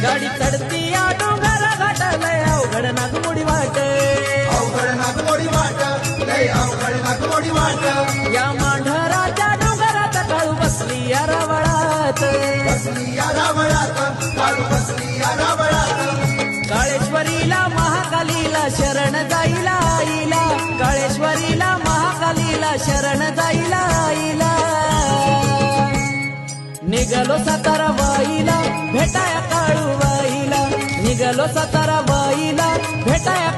गाडी चढती या डोंगर घाटालय अवघड नागमोडी वाट, अवघड नागमोडी वाट, लय अवघड नागमोडी वाट. या मांढराच्या डोंगरात काळू बसली या रावळात, बसली या रावळात, काळू बसली या रावळात. काळेश्वरीला महाकालीला शरण जाईला आईला, काळेश्वरीला महाकालीला शरण जाईला आईला. निघालो सातारा बाईला भेटाया काळू बाईला, निघालो सातारा बाईला भेटाया